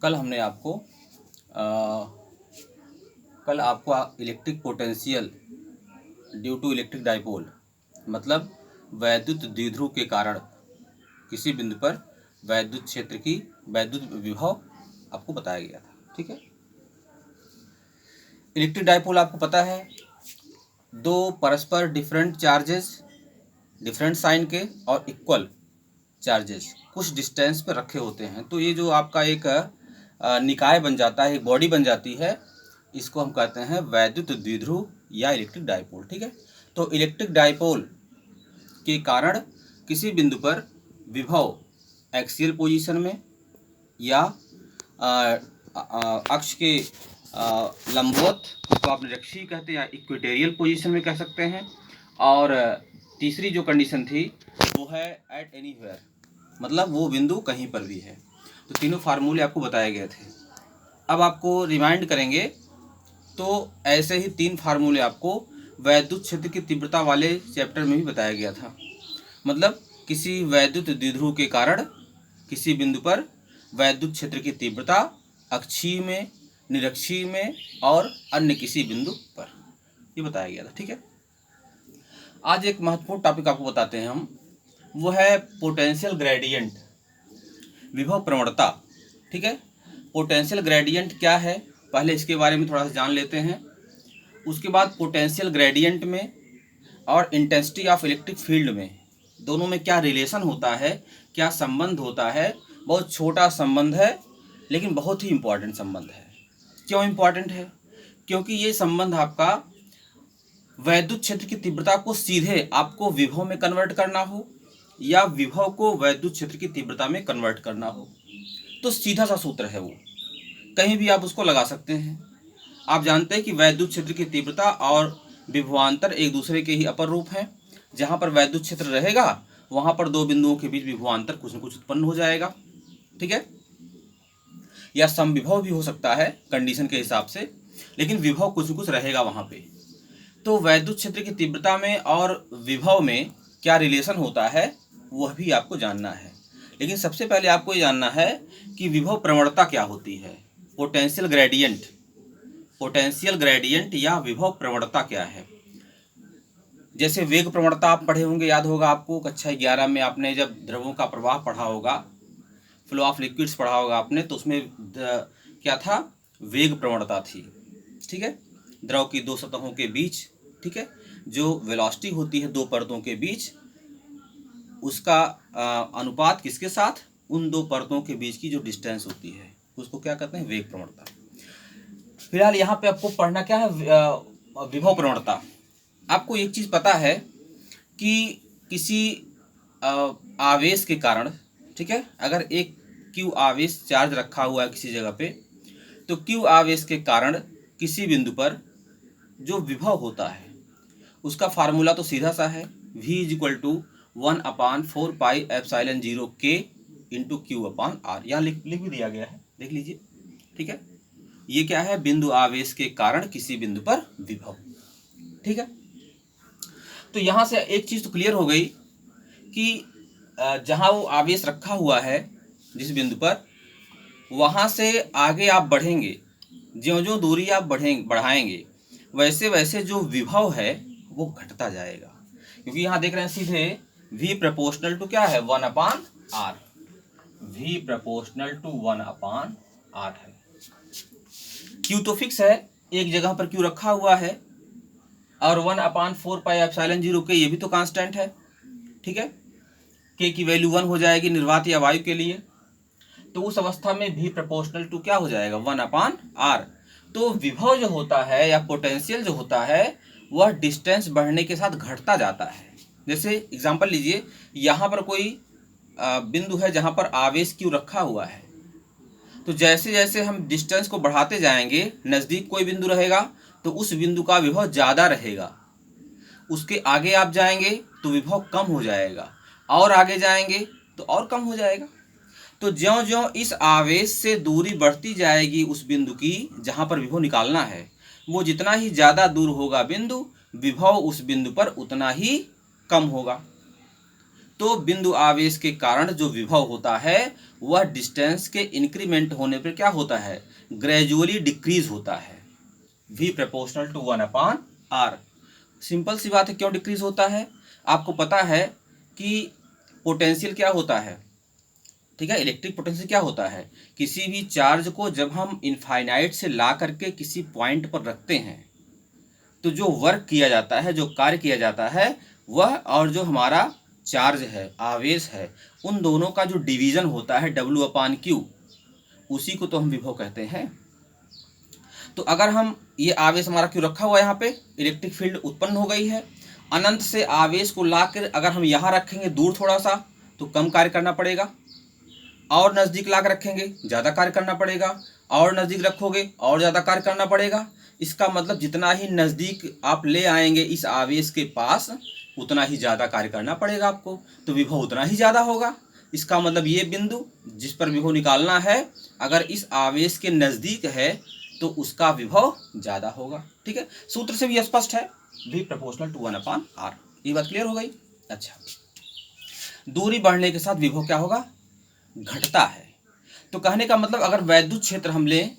कल हमने आपको कल आपको electric potential due to electric dipole मतलब वैद्युत द्विध्रुव के कारण किसी बिंदु पर वैद्युत क्षेत्र की वैद्युत विभव आपको बताया गया था। ठीक है, इलेक्ट्रिक डाइपोल आपको पता है दो परस्पर डिफरेंट चार्जेस डिफरेंट साइन के और इक्वल चार्जेस कुछ डिस्टेंस पर रखे होते हैं। तो ये जो आपका एक निकाय बन जाता है, एक बॉडी बन जाती है, इसको हम कहते हैं वैद्युत द्विध्रुव या इलेक्ट्रिक डाइपोल। ठीक है, तो इलेक्ट्रिक डाइपोल के कारण किसी बिंदु पर विभव एक्सियल पोजीशन में या अक्ष के लंबवत, उसको आप निरक्षीय कहते हैं या इक्वेटोरियल पोजीशन में कह सकते हैं। और तीसरी जो कंडीशन थी वो है एट एनीवेयर, मतलब वो बिंदु कहीं पर भी है। तो तीनों फार्मूले आपको बताए गए थे। अब आपको रिमाइंड करेंगे तो ऐसे ही तीन फार्मूले आपको वैद्युत क्षेत्र की तीव्रता वाले चैप्टर में भी बताया गया था। मतलब किसी वैद्युत द्विध्रुव के कारण किसी बिंदु पर वैद्युत क्षेत्र की तीव्रता अक्षीय में, निरक्षीय में और अन्य किसी बिंदु पर, ये बताया गया था। ठीक है, आज एक महत्वपूर्ण टॉपिक आपको बताते हैं हम, वो है पोटेंशियल ग्रेडियंट, विभव प्रवणता। ठीक है, पोटेंशियल ग्रेडियंट क्या है, पहले इसके बारे में थोड़ा सा जान लेते हैं। उसके बाद पोटेंशियल ग्रेडियंट में और इंटेंसिटी ऑफ इलेक्ट्रिक फील्ड में दोनों में क्या रिलेशन होता है, क्या संबंध होता है। बहुत छोटा संबंध है लेकिन बहुत ही इम्पोर्टेंट संबंध है। क्यों इम्पोर्टेंट है? क्योंकि ये संबंध आपका वैद्युत क्षेत्र की तीव्रता को सीधे आपको विभव में कन्वर्ट करना हो या विभव को वैद्युत क्षेत्र की तीव्रता में कन्वर्ट करना हो, तो सीधा सा सूत्र है, वो कहीं भी आप उसको लगा सकते हैं। आप जानते हैं कि वैद्युत क्षेत्र की तीव्रता और विभवांतर एक दूसरे के ही अपर रूप हैं। जहाँ पर वैद्युत क्षेत्र रहेगा वहाँ पर दो बिंदुओं के बीच विभवांतर कुछ न कुछ उत्पन्न हो जाएगा। ठीक है, या समविभव भी हो सकता है कंडीशन के हिसाब से, लेकिन विभव कुछ न कुछ रहेगा वहाँ पे। तो वैद्युत क्षेत्र की तीव्रता में और विभव में क्या रिलेशन होता है वह भी आपको जानना है। लेकिन सबसे पहले आपको ये जानना है कि विभव प्रवणता क्या होती है, पोटेंशियल ग्रेडियंट, पोटेंशियल ग्रेडियंट या विभव प्रवणता क्या है। जैसे वेग प्रवणता आप पढ़े होंगे, याद होगा आपको, कक्षा 11 में आपने जब द्रवों का प्रवाह पढ़ा होगा, फ्लो ऑफ लिक्विड्स पढ़ा होगा आपने, तो उसमें क्या था, वेग प्रवणता थी। ठीक है, द्रव की दो सतहों के बीच, ठीक है, जो वेलोसिटी होती है दो परतों के बीच, उसका अनुपात किसके साथ, उन दो परतों के बीच की जो डिस्टेंस होती है उसको क्या कहते हैं, वेग प्रवणता। फिलहाल यहाँ पे आपको पढ़ना क्या है, विभव प्रवणता। आपको एक चीज़ पता है कि किसी आवेश के कारण, ठीक है, अगर एक Q आवेश चार्ज रखा हुआ है किसी जगह पे, तो Q आवेश के कारण किसी बिंदु पर जो विभव होता है उसका फार्मूला तो सीधा सा है, V = 1/4πε0 K × Q/R। यहाँ लिख भी दिया गया है, देख लीजिए। ठीक है, ये क्या है, बिंदु आवेश के कारण किसी बिंदु पर विभव। ठीक है, तो यहाँ से एक चीज़ तो क्लियर हो गई कि जहाँ वो आवेश रखा हुआ है जिस बिंदु पर, वहाँ से आगे आप बढ़ेंगे, ज्यों-ज्यों दूरी आप बढ़ाएंगे वैसे वैसे जो विभव है वो घटता जाएगा। क्योंकि यहाँ देख रहे हैं सीधे V प्रोपोर्शनल टू क्या है, 1/R, V proportional to 1/R है। Q तो फिक्स है, एक जगह पर Q रखा हुआ है, और 1/4πε0 K ये भी तो कांस्टेंट है। ठीक है, K की वैल्यू 1 हो जाएगी निर्वात या वायु के लिए, तो उस अवस्था में V प्रोपोर्शनल टू क्या हो जाएगा, 1/R। तो विभव जो होता है या पोटेंशियल जो होता है वह डिस्टेंस बढ़ने के साथ घटता जाता है। जैसे एग्जांपल लीजिए, यहाँ पर कोई बिंदु है जहाँ पर आवेश Q रखा हुआ है, तो जैसे जैसे हम डिस्टेंस को बढ़ाते जाएंगे, नज़दीक कोई बिंदु रहेगा तो उस बिंदु का विभव ज़्यादा रहेगा, उसके आगे आप जाएंगे तो विभव कम हो जाएगा, और आगे जाएंगे तो और कम हो जाएगा। तो ज्यों ज्यों इस आवेश से दूरी बढ़ती जाएगी उस बिंदु की जहाँ पर विभव निकालना है, वो जितना ही ज़्यादा दूर होगा बिंदु, विभव उस बिंदु पर उतना ही कम होगा। तो बिंदु आवेश के कारण जो विभव होता है वह डिस्टेंस के इंक्रीमेंट होने पर क्या होता है, ग्रेजुअली डिक्रीज होता है, v proportional to 1/r। Simple सी बात है, क्यों डिक्रीज होता है? आपको पता है कि पोटेंशियल क्या होता है, ठीक है, इलेक्ट्रिक पोटेंशियल क्या होता है, किसी भी चार्ज को जब हम इनफाइनाइट से ला करके किसी पॉइंट पर रखते हैं तो जो वर्क किया जाता है, जो कार्य किया जाता है, वह और जो हमारा चार्ज है, आवेश है, उन दोनों का जो डिवीजन होता है W/Q, उसी को तो हम विभव कहते हैं। तो अगर हम ये आवेश हमारा क्यों रखा हुआ है, यहाँ पे इलेक्ट्रिक फील्ड उत्पन्न हो गई है, अनंत से आवेश को लाकर अगर हम यहाँ रखेंगे दूर थोड़ा सा तो कम कार्य करना पड़ेगा, और नज़दीक ला कर रखेंगे ज़्यादा कार्य करना पड़ेगा, और नज़दीक रखोगे और ज़्यादा कार्य करना पड़ेगा। इसका मतलब जितना ही नज़दीक आप ले आएंगे इस आवेश के पास उतना ही ज़्यादा कार्य करना पड़ेगा आपको, तो विभव उतना ही ज़्यादा होगा। इसका मतलब ये बिंदु जिस पर विभव निकालना है अगर इस आवेश के नज़दीक है तो उसका विभव ज़्यादा होगा। ठीक है, सूत्र से भी स्पष्ट है, v प्रोपोर्शनल टू 1/r। ये बात क्लियर हो गई। अच्छा, दूरी बढ़ने के साथ विभव क्या होगा, घटता है। तो कहने का मतलब अगर वैद्युत क्षेत्र हम लें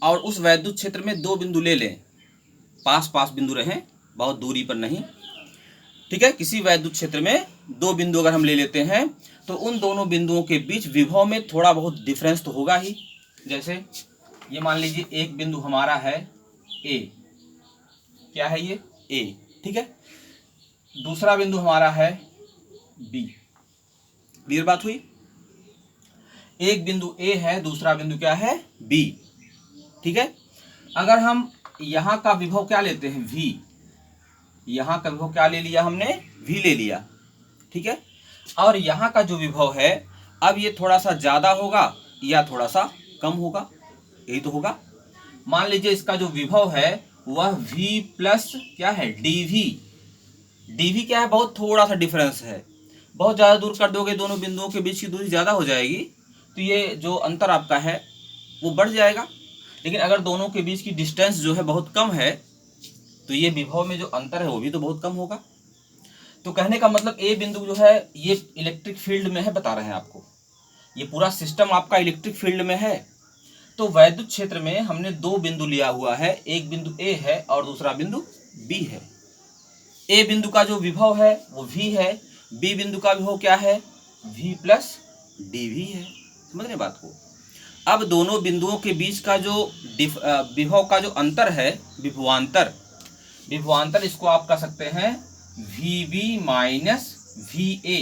और उस वैद्युत क्षेत्र में दो बिंदु ले लें, पास पास बिंदु रहें, बहुत दूरी पर नहीं, ठीक है, किसी वैद्युत क्षेत्र में दो बिंदु अगर हम ले लेते हैं तो उन दोनों बिंदुओं के बीच विभव में थोड़ा बहुत डिफरेंस तो होगा ही। जैसे ये मान लीजिए एक बिंदु हमारा है ए, क्या है ये ए, ठीक है, दूसरा बिंदु हमारा है बी। क्लियर बात हुई? एक बिंदु ए है, दूसरा बिंदु क्या है, बी। ठीक है, अगर हम यहां का विभव क्या लेते हैं, v, यहां का विभव क्या ले लिया हमने, v ले लिया, ठीक है, और यहां का जो विभव है अब ये थोड़ा सा ज्यादा होगा या थोड़ा सा कम होगा, यही तो होगा। मान लीजिए इसका जो विभव है वह v प्लस क्या है, dv। dv क्या है, बहुत थोड़ा सा डिफरेंस है, बहुत ज़्यादा दूर कर दोगे दोनों बिंदुओं के बीच की दूरी ज़्यादा हो जाएगी तो ये जो अंतर आपका है वो बढ़ जाएगा। लेकिन अगर दोनों के बीच की डिस्टेंस जो है बहुत कम है तो ये विभव में जो अंतर है वो भी तो बहुत कम होगा। तो कहने का मतलब ए बिंदु जो है ये इलेक्ट्रिक फील्ड में है, बता रहे हैं आपको, ये पूरा सिस्टम आपका इलेक्ट्रिक फील्ड में है। तो वैद्युत क्षेत्र में हमने दो बिंदु लिया हुआ है, एक बिंदु ए है और दूसरा बिंदु बी है। ए बिंदु का जो विभव है वो v है, बी बिंदु का विभव क्या है, v प्लस dv है। समझ रहे बात को? अब दोनों बिंदुओं के बीच का जो विभव का जो अंतर है, विभवांतर, विभवांतर इसको आप कह सकते हैं vb minus va,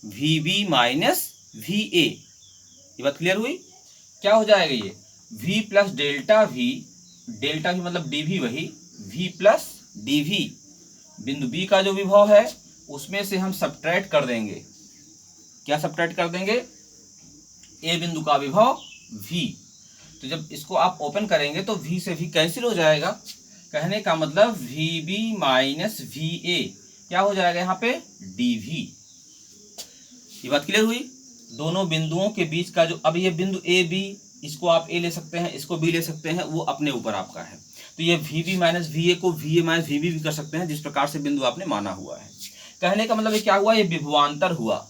vb minus va। ये बात क्लियर हुई? क्या हो जाएगा ये v plus delta v, delta v मतलब dv, वही v प्लस dv। बिंदु बी का जो विभव है उसमें से हम सब्ट्रैक्ट कर देंगे, क्या सब्ट्रैक्ट कर देंगे, ए बिंदु का विभव v। तो जब इसको आप ओपन करेंगे तो v से v कैंसिल हो जाएगा। कहने का मतलब vb माइनस va क्या हो जाएगा यहाँ पे, dv। ये बात क्लियर हुई? दोनों बिंदुओं के बीच का जो, अब ये बिंदु ए बी, इसको आप ए ले सकते हैं, इसको बी ले सकते हैं, वो अपने ऊपर आपका है। तो ये vb माइनस va को va माइनस vb भी कर सकते हैं, जिस प्रकार से बिंदु आपने माना हुआ है। कहने का मतलब ये क्या हुआ, ये विभवांतर हुआ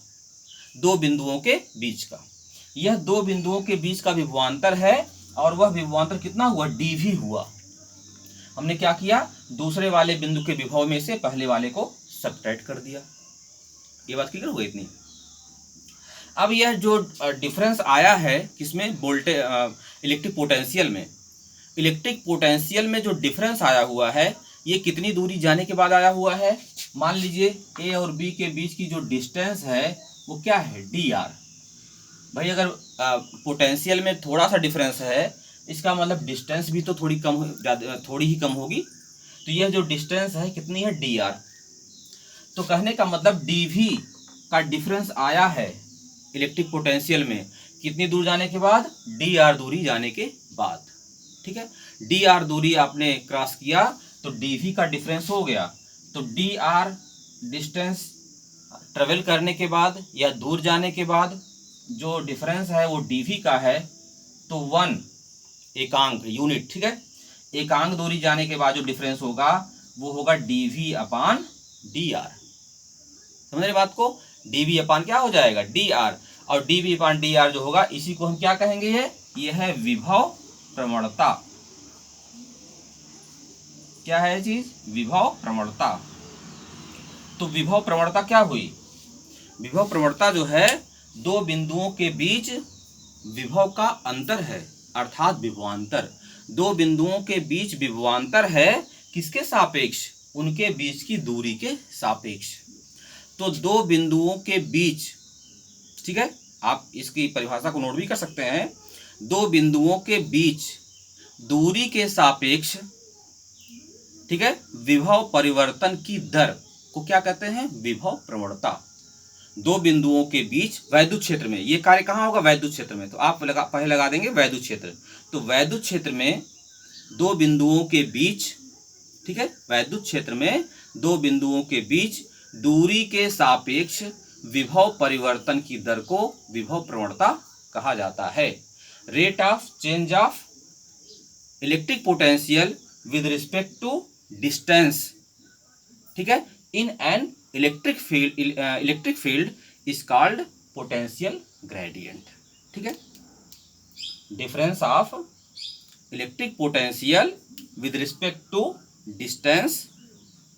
दो बिंदुओं के बीच का। यह दो बिंदुओं के बीच का विभवांतर है और वह विभवांतर कितना हुआ, dv हुआ। हमने क्या किया, दूसरे वाले बिंदु के विभव में से पहले वाले को सब्ट्रैक्ट कर दिया। ये बात क्लियर हो गई इतनी? अब यह जो डिफरेंस आया है किसमें, वोल्टेज इलेक्ट्रिक पोटेंशियल में, इलेक्ट्रिक पोटेंशियल में जो डिफरेंस आया हुआ है ये कितनी दूरी जाने के बाद आया हुआ है। मान लीजिए ए और बी के बीच की जो डिस्टेंस है वो क्या है, dr। भाई अगर पोटेंशियल में थोड़ा सा डिफरेंस है इसका मतलब डिस्टेंस भी तो थोड़ी कम, थोड़ी ही कम होगी। तो यह जो डिस्टेंस है कितनी है, dr। तो कहने का मतलब dv का डिफरेंस आया है इलेक्ट्रिक पोटेंशियल में कितनी दूर जाने के बाद, dr दूरी जाने के बाद। ठीक है, dr दूरी आपने क्रॉस किया तो dv का डिफरेंस हो गया। तो dr डिस्टेंस ट्रेवल करने के बाद या दूर जाने के बाद जो डिफरेंस है वो dv का है, तो 1 एकांक यूनिट, ठीक है, एकांक दूरी जाने के बाद जो डिफरेंस होगा वो होगा dv/dr। समझ रहे बात को। dV अपान क्या हो जाएगा dr, और dV अपान dr जो होगा इसी को हम क्या कहेंगे, ये है विभव प्रवणता। क्या है चीज, विभव प्रवणता। तो विभव प्रवणता क्या हुई, विभव प्रवणता जो है दो बिंदुओं के बीच विभव का अंतर है, अर्थात विभवांतर। दो बिंदुओं के बीच विभवांतर है किसके सापेक्ष, उनके बीच की दूरी के सापेक्ष। तो दो बिंदुओं के बीच, ठीक है, आप इसकी परिभाषा को नोट भी कर सकते हैं। दो बिंदुओं के बीच दूरी के सापेक्ष, ठीक है, विभव परिवर्तन की दर को क्या कहते हैं, विभव प्रवणता। दो बिंदुओं के बीच वैद्युत क्षेत्र में, ये कार्य कहाँ होगा, वैद्युत क्षेत्र में। तो आप पहले लगा देंगे वैद्युत क्षेत्र। तो वैद्युत क्षेत्र में दो बिंदुओं के बीच, ठीक है, वैद्युत क्षेत्र में दो बिंदुओं के बीच दूरी के सापेक्ष विभव परिवर्तन की दर को विभव प्रवणता कहा जाता है। Rate of change of electric potential with respect to distance, ठीक है, in an electric field is called potential gradient, ठीक है। Difference of electric potential with respect to distance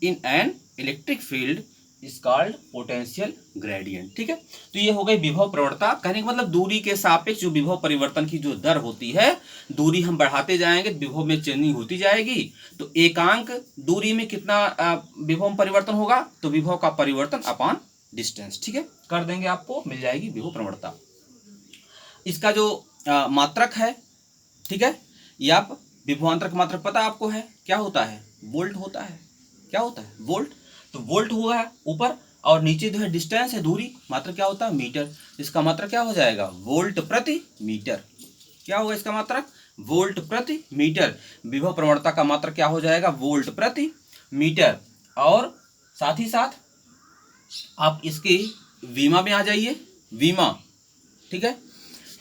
in an electric field is called potential gradient, ठीक है। तो ये हो गई विभव प्रवणता। कहने का मतलब दूरी के सापेक्ष जो विभव परिवर्तन की जो दर होती है, दूरी हम बढ़ाते जाएंगे विभव में चेंजिंग होती जाएगी। तो एकांक दूरी में कितना विभव परिवर्तन होगा, तो विभव का परिवर्तन अपान डिस्टेंस, ठीक है, कर देंगे, आपको मिल जाएगी विभव प्रवणता। इसका जो मात्रक है, ठीक है, ये आप विभवांतर का मात्रक पता आपको है, क्या होता है, वोल्ट होता है। क्या होता है, वोल्ट। तो वोल्ट हुआ है ऊपर, और नीचे जो है डिस्टेंस है, दूरी, मात्रक क्या होता है, मीटर। इसका मात्रक क्या हो जाएगा, वोल्ट प्रति मीटर। क्या होगा इसका मात्रक, वोल्ट प्रति मीटर। विभव प्रवणता का मात्रक क्या हो जाएगा, वोल्ट प्रति मीटर। और साथ ही साथ आप इसकी वीमा में आ जाइए, वीमा, ठीक है।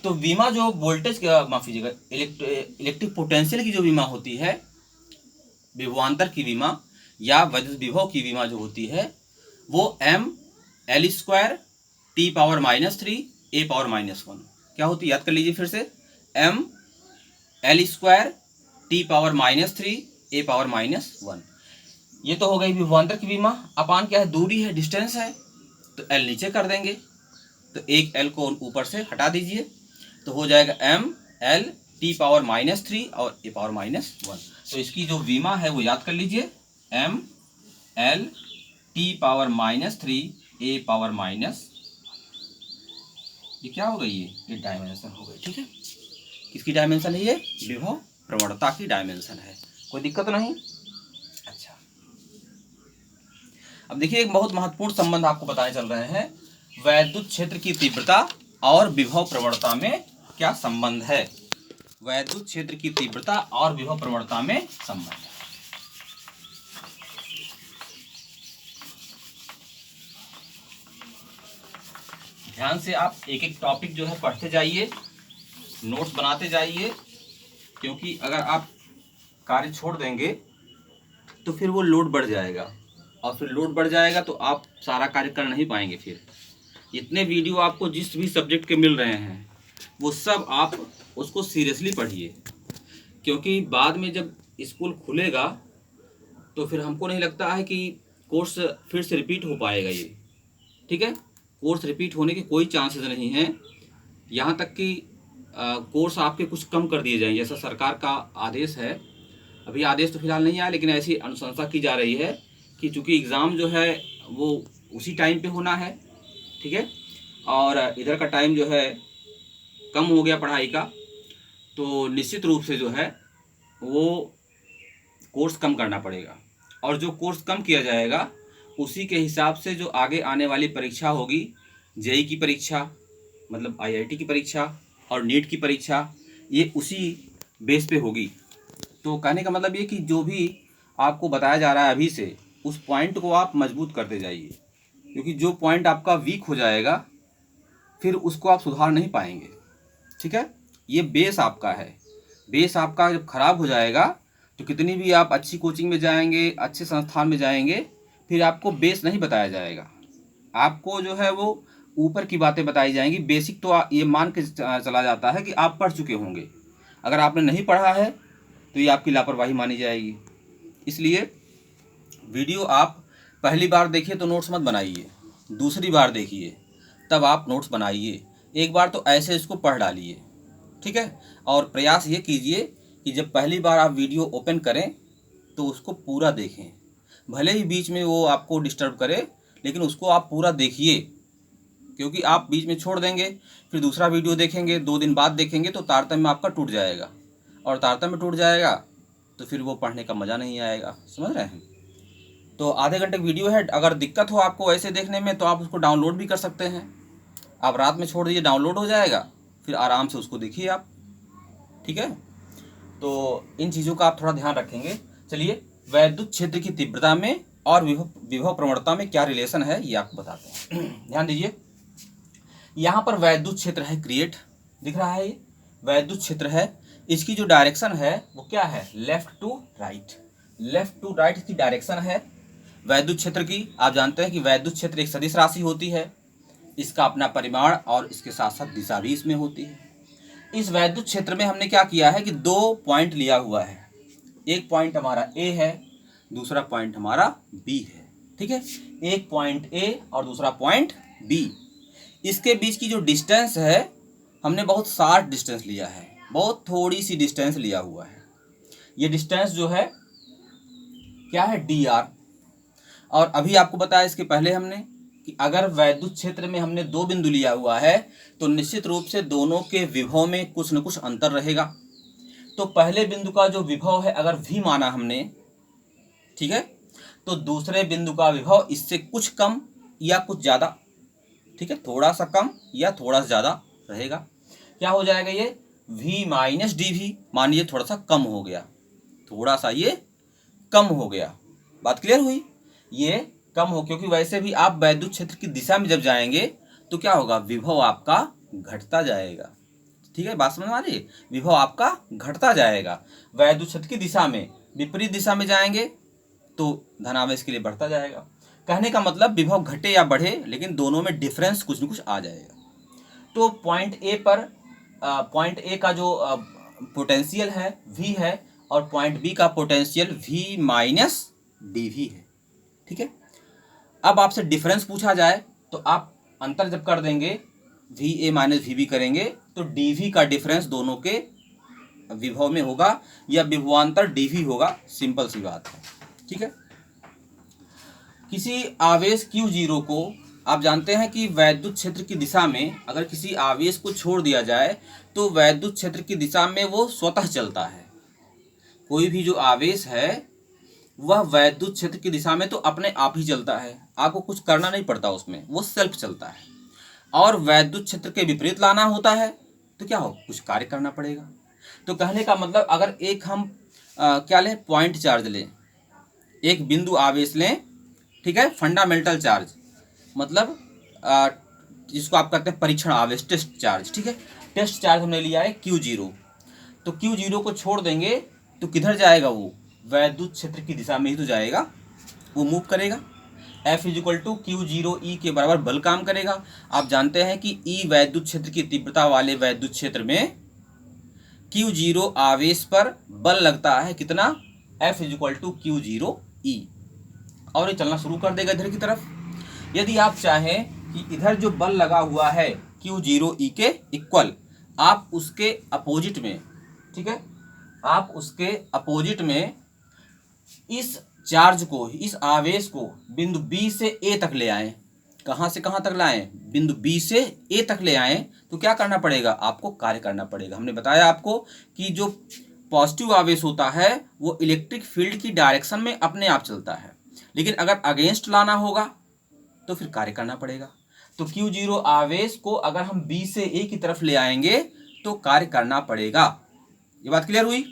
तो वीमा जो वोल्टेज, माफ कीजिएगा, इलेक्ट्रिक पोटेंशियल की जो वीमा होती है, विभवांतर की वीमा या वैद्युत विभव की विमा जो होती है, वो mL² T⁻³ A⁻⁻1 क्या होती है, याद कर लीजिए फिर से, mL² T⁻³ A⁻⁻1। ये तो हो गई विभवांतर की विमा। अपान क्या है, दूरी है, डिस्टेंस है, तो L नीचे कर देंगे, तो एक L को ऊपर से हटा दीजिए, तो हो जाएगा mL T⁻³ और A⁻⁻1। तो इसकी जो विमा है वो याद कर लीजिए, mL T⁻³ A⁻⁻, ये क्या हो गई, ये डायमेंशन हो गई, ठीक है। किसकी डायमेंशन है, ये विभव प्रवणता की डायमेंशन है, कोई दिक्कत नहीं। अच्छा, अब देखिए एक बहुत महत्वपूर्ण संबंध आपको बताने चल रहे हैं, वैद्युत क्षेत्र की तीव्रता और विभव प्रवणता में क्या संबंध है। वैद्युत क्षेत्र की तीव्रता और विभव प्रवणता में संबंध है। ध्यान से आप एक एक टॉपिक जो है पढ़ते जाइए, नोट्स बनाते जाइए, क्योंकि अगर आप कार्य छोड़ देंगे तो फिर वो लोड बढ़ जाएगा, और फिर लोड बढ़ जाएगा तो आप सारा कार्य कर नहीं पाएंगे। फिर इतने वीडियो आपको जिस भी सब्जेक्ट के मिल रहे हैं वो सब आप उसको सीरियसली पढ़िए, क्योंकि बाद में जब स्कूल खुलेगा तो फिर हमको नहीं लगता है कि कोर्स फिर से रिपीट हो पाएगा ये, ठीक है। कोर्स रिपीट होने के कोई चांसेस नहीं हैं। यहाँ तक कि कोर्स आपके कुछ कम कर दिए जाएंगे, जैसा सरकार का आदेश है। अभी आदेश तो फिलहाल नहीं आया, लेकिन ऐसी अनुशंसा की जा रही है कि चूँकि एग्ज़ाम जो है वो उसी टाइम पे होना है, ठीक है, और इधर का टाइम जो है कम हो गया पढ़ाई का, तो निश्चित रूप से जो है वो कोर्स कम करना पड़ेगा। और जो कोर्स कम किया जाएगा उसी के हिसाब से जो आगे आने वाली परीक्षा होगी, जेई की परीक्षा, मतलब आईआईटी की परीक्षा और नीट की परीक्षा, ये उसी बेस पे होगी। तो कहने का मतलब ये कि जो भी आपको बताया जा रहा है अभी से, उस पॉइंट को आप मजबूत करते जाइए, क्योंकि जो पॉइंट आपका वीक हो जाएगा फिर उसको आप सुधार नहीं पाएंगे, ठीक है। ये बेस आपका है, बेस आपका जब खराब हो जाएगा तो कितनी भी आप अच्छी कोचिंग में जाएंगे, अच्छे संस्थान में जाएंगे, फिर आपको बेस नहीं बताया जाएगा, आपको जो है वो ऊपर की बातें बताई जाएंगी। बेसिक तो ये मान के चला जाता है कि आप पढ़ चुके होंगे। अगर आपने नहीं पढ़ा है तो ये आपकी लापरवाही मानी जाएगी। इसलिए वीडियो आप पहली बार देखिए तो नोट्स मत बनाइए, दूसरी बार देखिए तब आप नोट्स बनाइए। एक बार तो ऐसे इसको पढ़ डालिए, ठीक है। और प्रयास ये कीजिए कि जब पहली बार आप वीडियो ओपन करें तो उसको पूरा देखें। भले ही बीच में वो आपको डिस्टर्ब करे, लेकिन उसको आप पूरा देखिए। क्योंकि आप बीच में छोड़ देंगे, फिर दूसरा वीडियो देखेंगे, 2 दिन बाद देखेंगे तो तारतम्य आपका टूट जाएगा। और तारतम्य टूट जाएगा तो फिर वो पढ़ने का मज़ा नहीं आएगा। समझ रहे हैं? तो आधे घंटे की वीडियो है, अगर दिक्कत हो आपको ऐसे देखने में तो आप उसको डाउनलोड भी कर सकते हैं। आप रात में छोड़ दीजिए, डाउनलोड हो जाएगा, फिर आराम से उसको देखिए आप, ठीक है। तो इन चीज़ों का आप थोड़ा ध्यान रखेंगे। चलिए, वैद्युत क्षेत्र की तीव्रता में और विभव प्रवणता में क्या रिलेशन है ये आपको बताते हैं। ध्यान दीजिए, यहाँ पर वैद्युत क्षेत्र है क्रिएट, दिख रहा है, ये वैद्युत क्षेत्र है। इसकी जो डायरेक्शन है वो क्या है? Left to right. Left to right इसकी डायरेक्शन है वैद्युत क्षेत्र की। आप जानते हैं कि वैद्युत क्षेत्र एक सदिश राशि होती है, इसका अपना परिमाण और इसके साथ साथ दिशा भी इसमें होती है। इस वैद्युत क्षेत्र में हमने क्या किया है कि 2 पॉइंट लिया हुआ है। एक पॉइंट हमारा ए है, दूसरा पॉइंट हमारा बी है, ठीक है। एक पॉइंट ए और दूसरा पॉइंट बी, इसके बीच की जो डिस्टेंस है हमने बहुत शार्ट डिस्टेंस लिया है, बहुत थोड़ी सी डिस्टेंस लिया हुआ है। ये डिस्टेंस जो है क्या है? D R. और अभी आपको बताया इसके पहले हमने कि अगर वैद्युत क्षेत्र में हमने 2 बिंदु लिया हुआ है तो निश्चित रूप से दोनों के विभव में कुछ न कुछ अंतर रहेगा। तो पहले बिंदु का जो विभव है अगर v माना हमने, ठीक है, तो दूसरे बिंदु का विभव इससे कुछ कम या कुछ ज़्यादा, ठीक है, थोड़ा सा कम या थोड़ा सा ज़्यादा रहेगा। क्या हो जाएगा? ये v माइनस डी वी, मानिए थोड़ा सा कम हो गया, थोड़ा सा ये कम हो गया। बात क्लियर हुई? ये कम हो, क्योंकि वैसे भी आप वैद्युत क्षेत्र की दिशा में जब जाएंगे तो क्या होगा? विभव आपका घटता जाएगा, ठीक है। बात समझ में आ रही है? विभव आपका घटता जाएगा। वैद्युत क्षेत्र की दिशा में, विपरीत दिशा में जाएंगे तो धनावेश के लिए बढ़ता जाएगा। कहने का मतलब विभव घटे या बढ़े, लेकिन दोनों में डिफरेंस कुछ न कुछ आ जाएगा। तो पॉइंट ए पर पॉइंट ए का जो पोटेंशियल है v है, और पॉइंट बी का potential v minus D V है, ठीक है। अब आपसे डिफरेंस पूछा जाए तो आप अंतर जब कर देंगे, V A minus V B करेंगे तो डी वी का डिफरेंस दोनों के विभव में होगा या विभवांतर डी वी होगा। सिंपल सी बात है, ठीक है। किसी आवेश Q0 को आप जानते हैं कि वैद्युत क्षेत्र की दिशा में अगर किसी आवेश को छोड़ दिया जाए तो वैद्युत क्षेत्र की दिशा में वो स्वतः चलता है। कोई भी जो आवेश है वह वैद्युत क्षेत्र की दिशा में तो अपने आप ही चलता है, आपको कुछ करना नहीं पड़ता उसमें, वो सेल्फ चलता है। और वैद्युत क्षेत्र के विपरीत लाना होता है तो क्या हो? कुछ कार्य करना पड़ेगा। तो कहने का मतलब अगर एक हम क्या लें? पॉइंट चार्ज लें, एक बिंदु आवेश लें, ठीक है, फंडामेंटल चार्ज, मतलब जिसको आप कहते हैं परीक्षण आवेश, टेस्ट चार्ज, ठीक है। टेस्ट चार्ज हमने लिया है Q0, तो Q0 को छोड़ देंगे तो किधर जाएगा? वो वैद्युत क्षेत्र की दिशा में ही तो जाएगा, वो मूव करेगा। F इजिक्वल टू Q0E के बराबर बल काम करेगा। आप जानते हैं कि E वैद्युत क्षेत्र की तीव्रता वाले वैद्युत क्षेत्र में Q0 आवेश पर बल लगता है कितना? F इजिक्वल टू Q0E, और ये चलना शुरू कर देगा इधर की तरफ। यदि आप चाहें कि इधर जो बल लगा हुआ है Q0E के इक्वल, आप उसके अपोजिट में, ठीक है, आप उसके अपोजिट में इस चार्ज को, इस आवेश को बिंदु B से A तक ले आएं। कहाँ से कहाँ तक लाएं? बिंदु B से A तक ले आएं तो क्या करना पड़ेगा? आपको कार्य करना पड़ेगा। हमने बताया आपको कि जो पॉजिटिव आवेश होता है वो इलेक्ट्रिक फील्ड की डायरेक्शन में अपने आप चलता है, लेकिन अगर अगेंस्ट लाना होगा तो फिर कार्य करना पड़ेगा। तो Q0 आवेश को अगर हम B से A की तरफ ले आएंगे तो कार्य करना पड़ेगा। ये बात क्लियर हुई?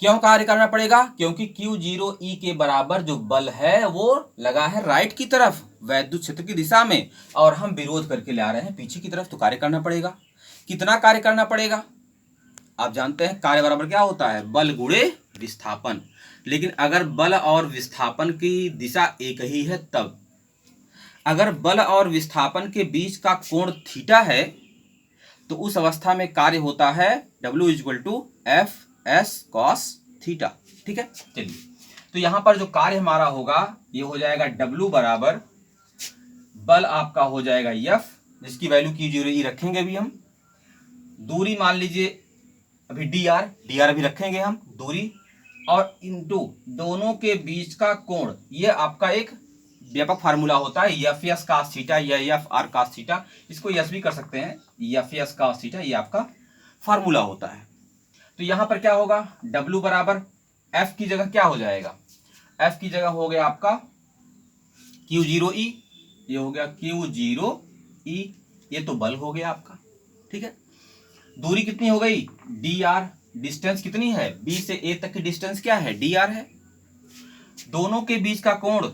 क्यों कार्य करना पड़ेगा? क्योंकि Q0E के बराबर जो बल है वो लगा है राइट की तरफ वैद्युत क्षेत्र की दिशा में, और हम विरोध करके ले आ रहे हैं पीछे की तरफ, तो कार्य करना पड़ेगा। कितना कार्य करना पड़ेगा? आप जानते हैं कार्य बराबर क्या होता है? बल गुणे विस्थापन। लेकिन अगर बल और विस्थापन की दिशा एक ही है तब, अगर बल और विस्थापन के बीच का कोण थीटा है तो उस अवस्था में कार्य होता है W equal to F S cos theta. ठीक है, चलिए तो यहां पर जो कार्य हमारा होगा ये हो जाएगा W बराबर बल आपका हो जाएगा F, जिसकी वैल्यू Q0 रखेंगे अभी हम। दूरी मान लीजिए अभी dr अभी रखेंगे हम दूरी, और इनटू दोनों के बीच का कोण, ये आपका एक व्यापक फार्मूला होता है एफ एस कास थीटा या एफ आर कास थीटा, इसको यस भी कर सकते हैं, एफ एस कास थीटा, ये आपका फार्मूला होता है। तो यहां पर क्या होगा, W बराबर F की जगह क्या हो जाएगा, F की जगह हो गया आपका Q0E, ये हो गया Q0E, ये तो बल हो गया आपका। ठीक है, दूरी कितनी हो गई dr, डिस्टेंस कितनी है B से A तक की डिस्टेंस क्या है dr है। दोनों के बीच का कोण,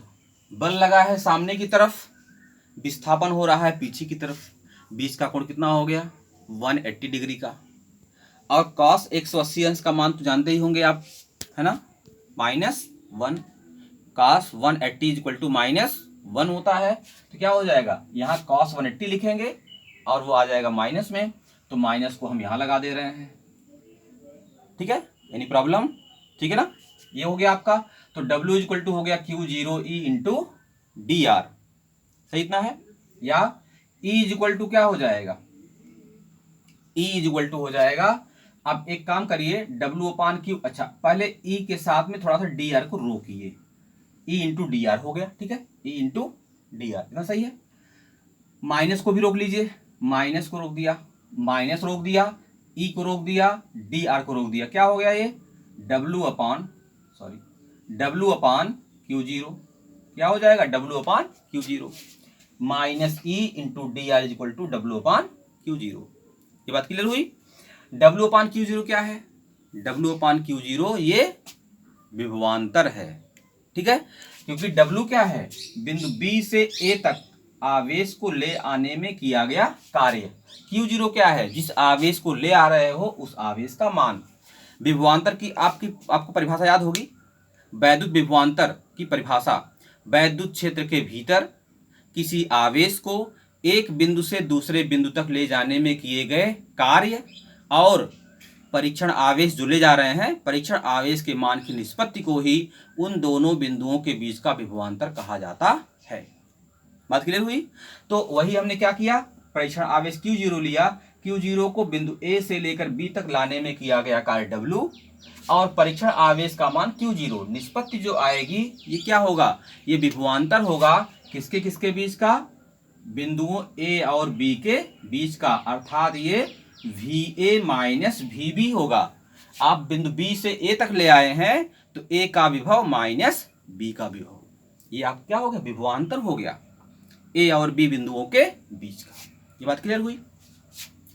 बल लगा है सामने की तरफ, विस्थापन हो रहा है पीछे की तरफ, बीच का कोण कितना हो गया 180 डिग्री का। और cos 180 अंश का मान तो जानते ही होंगे आप, है ना, -1, cos 180 इक्वल टू -1 होता है। तो क्या हो जाएगा, यहाँ cos 180 लिखेंगे और वो आ जाएगा माइनस में, तो माइनस को हम यहाँ लगा दे रहे हैं। ठीक है, एनी प्रॉब्लम, ठीक है ना, ये हो गया आपका। तो W इक्वल टू हो गया Q0E इंटू dr, सही इतना है। या E इक्वल टू क्या हो जाएगा, E इक्वल टू हो जाएगा, अब एक काम करिए W अपान Q, अच्छा पहले E के साथ में थोड़ा सा dr को रोकिए, E इंटू dr हो गया। ठीक है, E इंटू dr, इतना सही है। माइनस को भी रोक लीजिए, माइनस को रोक दिया, माइनस रोक दिया, E को रोक दिया, dr को रोक दिया, क्या हो गया ये W अपान Q0, क्या हो जाएगा W upon Q0, minus E into dr equal to W upon Q0। ये बात क्लियर हुई। W अपान Q0 क्या है, W अपान Q0 ये विभवांतर है। ठीक है, क्योंकि W क्या है, बिंदु B से A तक आवेश को ले आने में किया गया कार्य, Q0 क्या है, जिस आवेश को ले आ रहे हो उस आवेश का मान। विभवांतर की आपको परिभाषा याद होगी, वैद्युत विभवांतर की परिभाषा, वैद्युत क्षेत्र के भीतर किसी आवेश को एक बिंदु से दूसरे बिंदु तक ले जाने में किए गए कार्य और परीक्षण आवेश जो ले जा रहे हैं, परीक्षण आवेश के मान की निष्पत्ति को ही उन दोनों बिंदुओं के बीच का विभवांतर कहा जाता है। बात क्लियर हुई। तो वही हमने क्या किया, परीक्षण आवेश Q0 लिया, Q0 को बिंदु A से लेकर B तक लाने में किया गया कार्य W, और परीक्षण आवेश का मान Q0, निष्पत्ति जो आएगी ये क्या होगा, ये विभवांतर होगा किसके किसके बीच का, बिंदुओं A और B के बीच का, अर्थात ये VA माइनस VB होगा। आप बिंदु B से A तक ले आए हैं तो A का विभव माइनस B का विभव, ये आप क्या हो गया, विभवांतर हो गया A और B बिंदुओं के बीच का। ये बात क्लियर हुई।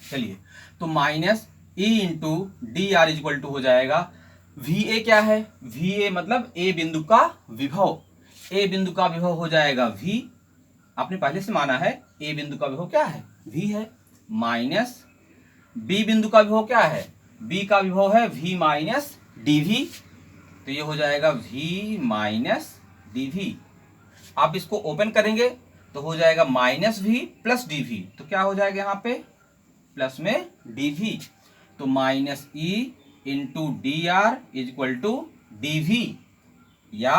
चलिए, तो minus E into dr equal to हो जाएगा, VA क्या है, VA मतलब A बिंदु का विभव, A बिंदु का विभव हो जाएगा V, आपने पहले से माना है A बिंदु का विभव क्या है V है, माइनस B बिंदु का विभव क्या है, B का विभव है V माइनस dV, तो ये हो जाएगा V माइनस dV। आप इसको ओपन करेंगे तो हो जाएगा माइनस V प्लस dV, तो क्या हो जाएगा यहाँ पे प्लस में dV, तो minus E into dr equal to dV, या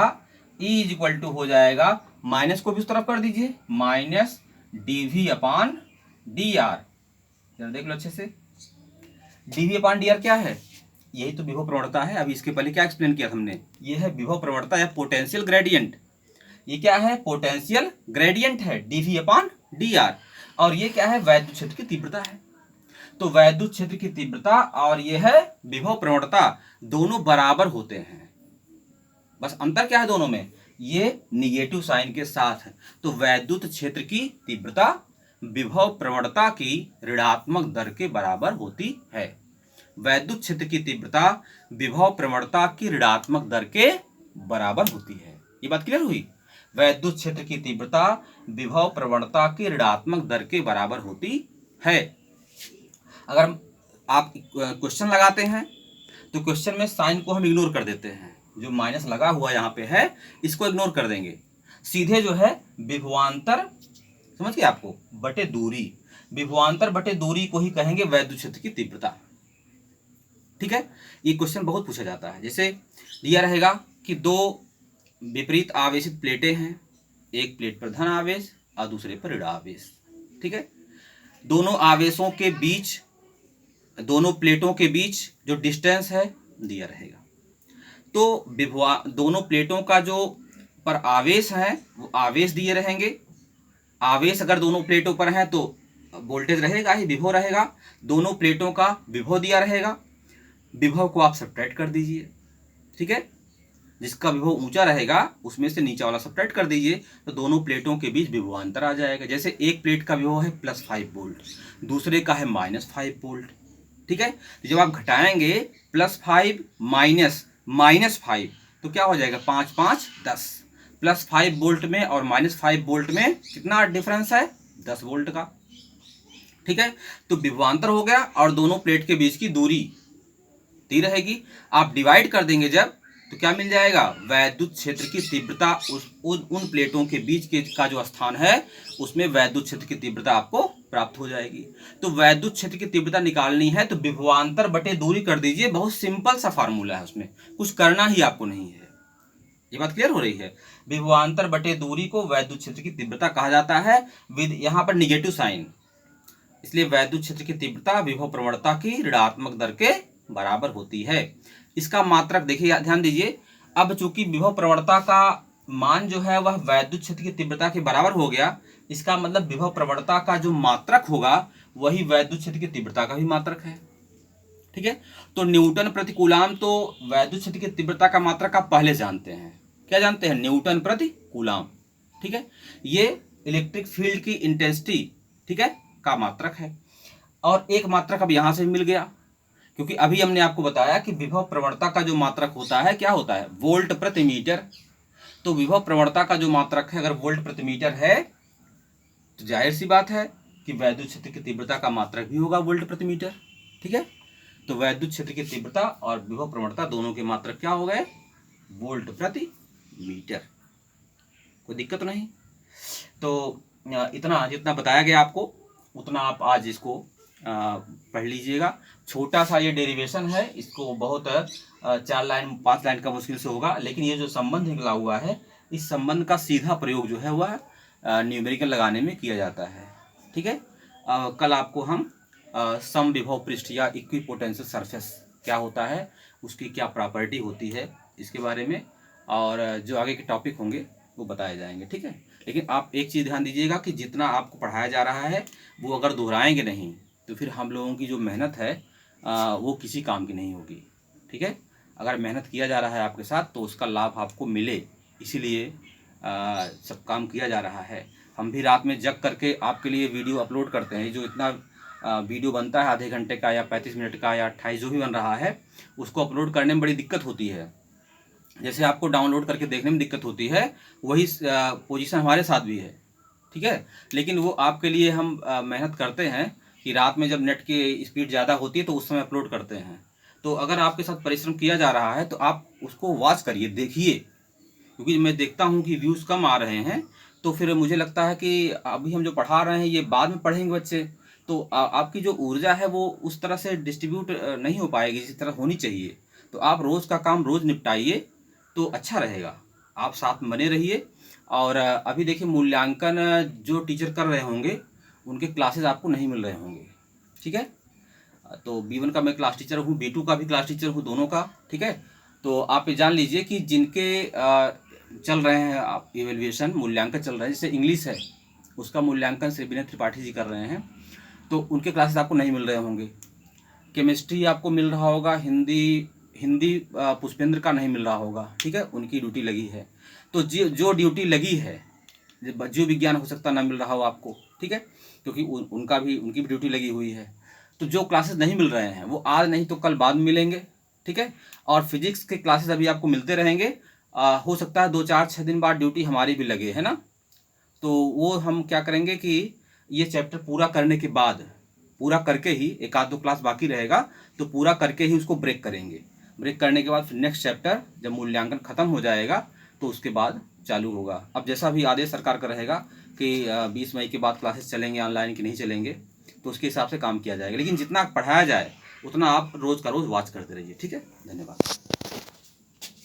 E इक्वल टू हो जाएगा, माइनस को भी उस तरफ कर दीजिए, माइनस dV अपान dr, जरा देख लो अच्छे से, dV अपान dr क्या है, यही तो विभव प्रवणता है। अभी इसके पहले क्या एक्सप्लेन किया हमने, ये है विभव प्रवणता या पोटेंशियल ग्रेडियंट। ये क्या है, पोटेंशियल ग्रेडियंट है dV अपान dr, और ये क्या है, वैद्युत क्षेत्र की तीव्रता है। तो वैद्युत क्षेत्र की तीव्रता और ये है विभव प्रवणता, दोनों बराबर होते हैं, बस अंतर क्या है दोनों में, ये निगेटिव साइन के साथ है। तो वैद्युत क्षेत्र की तीव्रता विभव प्रवणता की ऋणात्मक दर के बराबर होती है। वैद्युत क्षेत्र की तीव्रता विभव प्रवणता की ऋणात्मक दर के बराबर होती है। ये बात क्लियर हुई। वैद्युत क्षेत्र की तीव्रता विभव प्रवणता की ऋणात्मक दर के बराबर होती है। अगर आप क्वेश्चन लगाते हैं तो क्वेश्चन में साइन को हम इग्नोर कर देते हैं, जो माइनस लगा हुआ यहाँ पे है इसको इग्नोर कर देंगे, सीधे जो है विभवांतर समझ गए आपको, बटे दूरी, विभवांतर बटे दूरी को ही कहेंगे वैद्युत क्षेत्र की तीव्रता। ठीक है, ये क्वेश्चन बहुत पूछा जाता है। जैसे दिया रहेगा कि दो विपरीत आवेशित प्लेटें हैं, एक प्लेट पर धन आवेश और दूसरे पर ऋण आवेश। ठीक है, दोनों आवेशों के बीच, दोनों प्लेटों के बीच जो डिस्टेंस है दिया रहेगा। तो दोनों प्लेटों का जो पर आवेश है वो आवेश दिए रहेंगे। आवेश अगर दोनों प्लेटों पर हैं तो वोल्टेज रहेगा ही, विभव रहेगा। दोनों प्लेटों का विभव दिया रहेगा। विभव को आप सब्ट्रैक्ट कर दीजिए। ठीक है, जिसका विभव ऊंचा रहेगा उसमें से नीचा वाला सब्ट्रैक्ट कर दीजिए, तो दोनों प्लेटों के बीच विभवांतर आ जाएगा। जैसे एक प्लेट का विभव है +5 वोल्ट, दूसरे का है -5 वोल्ट। ठीक है, तो जब आप घटाएंगे +5 -5 तो क्या हो जाएगा, 5 5 10। +5 वोल्ट में और -5 वोल्ट में कितना डिफरेंस है, 10 वोल्ट का। ठीक है, तो विभवांतर हो गया और दोनों प्लेट के बीच की दूरी दी रहेगी। आप डिवाइड कर देंगे जब, तो क्या मिल जाएगा, वैद्युत क्षेत्र की तीव्रता उन प्लेटों के बीच के का जो स्थान है उसमें वैद्युत क्षेत्र की तीव्रता आपको प्राप्त हो जाएगी। तो वैद्युत क्षेत्र की तीव्रता निकालनी है तो विभवांतर बटे दूरी कर दीजिए। बहुत सिंपल सा फार्मूला है, उसमें कुछ करना ही आपको नहीं है। ये बात क्लियर हो रही है। विभवांतर बटे दूरी को वैद्युत क्षेत्र की तीव्रता कहा जाता है, विद यहाँ पर निगेटिव साइन, इसलिए वैद्युत क्षेत्र की तीव्रता विभव प्रवणता की ऋणात्मक दर के बराबर होती है। इसका मात्रक देखिए, ध्यान दीजिए। अब चूंकि विभव प्रवणता का मान जो है वह वैद्युत क्षेत्र की तीव्रता के बराबर हो गया, इसका मतलब विभव प्रवणता का जो मात्रक होगा वही वैद्युत क्षेत्र की तीव्रता का भी मात्रक है। ठीक है, तो न्यूटन प्रति कूलाम, तो वैद्युत क्षेत्र की तीव्रता का मात्रक आप पहले जानते हैं। क्या जानते हैं, न्यूटन प्रति कूलाम। ठीक है, ये इलेक्ट्रिक फील्ड की इंटेंसिटी, ठीक है, का मात्रक है। और एक मात्रक अब यहां से मिल गया, क्योंकि अभी हमने आपको बताया कि विभव प्रवणता का जो मात्रक होता है क्या होता है, वोल्ट प्रति मीटर। तो विभव प्रवणता का जो मात्रक है अगर वोल्ट प्रति मीटर है तो जाहिर सी बात है कि वैद्युत क्षेत्र की तीव्रता का मात्रक भी होगा वोल्ट प्रति मीटर। ठीक है, तो वैद्युत क्षेत्र की तीव्रता और विभव प्रवणता दोनों के मात्रक क्या हो गए, वोल्ट प्रति मीटर। कोई दिक्कत नहीं। तो इतना जितना बताया गया आपको उतना आप आज इसको पढ़ लीजिएगा। छोटा सा ये डेरिवेशन है, इसको बहुत 4 लाइन 5 लाइन का मुश्किल से होगा, लेकिन ये जो संबंध निकला हुआ है इस संबंध का सीधा प्रयोग जो है वह न्यूमेरिकल लगाने में किया जाता है। ठीक है, कल आपको हम समविभव पृष्ठ या इक्विपोटेंशियल सरफेस क्या होता है, उसकी क्या प्रॉपर्टी होती है, इसके बारे में और जो आगे के टॉपिक होंगे वो बताए जाएंगे। ठीक है, लेकिन आप एक चीज़ ध्यान दीजिएगा कि जितना आपको पढ़ाया जा रहा है वो अगर दोहराएंगे नहीं तो फिर हम लोगों की जो मेहनत है वो किसी काम की नहीं होगी। ठीक है, अगर मेहनत किया जा रहा है आपके साथ तो उसका लाभ आपको मिले, इसीलिए सब काम किया जा रहा है। हम भी रात में जग करके आपके लिए वीडियो अपलोड करते हैं। जो इतना वीडियो बनता है आधे घंटे का या 35 मिनट का या 28 जो भी बन रहा है, उसको अपलोड करने में बड़ी दिक्कत होती है। जैसे आपको डाउनलोड करके देखने में दिक्कत होती है, वही पोजीशन हमारे साथ भी है। ठीक है, लेकिन वो आपके लिए हम मेहनत करते हैं कि रात में जब नेट की स्पीड ज़्यादा होती है तो उस समय अपलोड करते हैं। तो अगर आपके साथ परिश्रम किया जा रहा है तो आप उसको वॉच करिए, देखिए, क्योंकि मैं देखता हूँ कि व्यूज़ कम आ रहे हैं तो फिर मुझे लगता है कि अभी हम जो पढ़ा रहे हैं ये बाद में पढ़ेंगे बच्चे, तो आपकी जो ऊर्जा है वो उस तरह से डिस्ट्रीब्यूट नहीं हो पाएगी जिस तरह होनी चाहिए। तो आप रोज़ का काम रोज़ निपटाइए तो अच्छा रहेगा, आप साथ में बने रहिए। और अभी देखिए मूल्यांकन जो टीचर कर रहे होंगे उनके क्लासेस आपको नहीं मिल रहे होंगे। ठीक है, तो B1 का मैं क्लास टीचर हूँ, B2 का भी क्लास टीचर हूँ, दोनों का। ठीक है, तो आप ये जान लीजिए कि जिनके चल रहे हैं आप इवेल्युएशन मूल्यांकन चल रहे हैं, जैसे इंग्लिश है उसका मूल्यांकन श्री विनय त्रिपाठी जी कर रहे हैं, तो उनके क्लासेस आपको नहीं मिल रहे होंगे। केमिस्ट्री आपको मिल रहा होगा, हिंदी पुष्पेंद्र का नहीं मिल रहा होगा। ठीक है, उनकी ड्यूटी लगी है। तो जो ड्यूटी लगी है, जीव विज्ञान हो सकता ना मिल रहा हो आपको। ठीक है, क्योंकि उनकी भी ड्यूटी लगी हुई है। तो जो क्लासेस नहीं मिल रहे हैं वो आज नहीं तो कल बाद में मिलेंगे। ठीक है, और फिजिक्स के क्लासेस अभी आपको मिलते रहेंगे। हो सकता है 2 4 6 दिन बाद ड्यूटी हमारी भी लगे, है ना। तो वो हम क्या करेंगे कि ये चैप्टर पूरा करने के बाद, पूरा करके ही, एक आध 2 क्लास बाकी रहेगा तो पूरा करके ही उसको ब्रेक करेंगे। ब्रेक करने के बाद फिर नेक्स्ट चैप्टर जब मूल्यांकन खत्म हो जाएगा तो उसके बाद चालू होगा। अब जैसा भी आदेश सरकार का रहेगा कि 20 मई के बाद क्लासेस चलेंगे ऑनलाइन कि नहीं चलेंगे, तो उसके हिसाब से काम किया जाएगा। लेकिन जितना पढ़ाया जाए उतना आप रोज़ का रोज़ वॉच करते रहिए। ठीक है, धन्यवाद।